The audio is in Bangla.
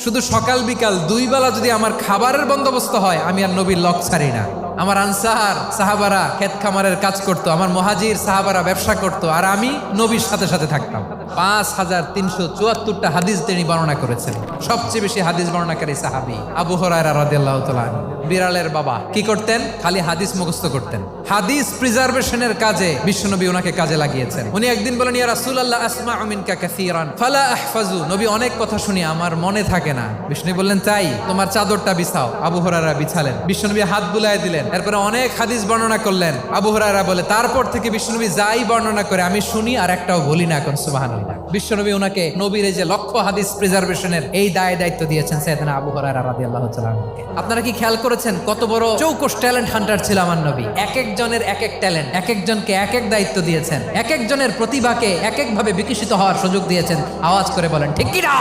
শুধু সকাল বিকাল দুই বেলা যদি আমার খাবারের বন্দোবস্ত হয়, আমি আর নবীর লক ছাড়ি না। আমার আনসার সাহাবারা ক্ষেত খামারের কাজ করত, আমার মুহাজির সাহাবারা ব্যবসা করত, আর আমি নবীর সাথে সাথে থাকতাম। 5374টা হাদিস তিনি বর্ণনা করেছেন। সবচেয়ে বেশি হাদিস বর্ণনাকারী সাহাবী আবু হুরায়রা রাদিয়াল্লাহু তাআলা আনহু। বিড়ালের বাবা কি করতেন? খালি হাদিস মুখস্থ করতেন। হাদিস প্রিজার্ভেশনের কাজে বিশ্বনবী ওনাকে কাজে লাগিয়েছেন। উনি একদিন বলেন, ইয়া রাসূলুল্লাহ আসমাউ মিনকা কাসীরান ফালা আহফাজু। নবী, অনেক কথা শুনি, আমার মনে থাকে না। বিষ্ণু বললেন, তাই তোমার চাদরটা বিছাও। আবু হুরায়রা বিছালেন। বিশ্বনবী হাত বুলায় দিলেন। এরপরে অনেক হাদিস বর্ণনা করলেন। আবু হুরায়রা বলে, তারপর থেকে বিশ্বনবী যাই বর্ণনা করে আমি শুনি আর একটাও বলি না। এখন সুবহানাল্লাহ। বিশ্বনবী ওনাকে নবীর এই যে লক্ষ হাদিস প্রিজার্ভেশনের এই দায়িত্ব দিয়েছেন সাইয়েদনা আবু হুরায়রা রাদিয়াল্লাহু তাআলা আনহুকে। আপনারা কি খেয়াল করেছেন কত বড় চৌকস ট্যালেন্ট হান্টার ছিল আমার নবী? এক একজনের এক এক ট্যালেন্ট, এক একজনকে এক এক দায়িত্ব দিয়েছেন, এক একজনের প্রতিভাকে এক একভাবে বিকশিত হওয়ার সুযোগ দিয়েছেন। আওয়াজ করে বলেন ঠিক কি না?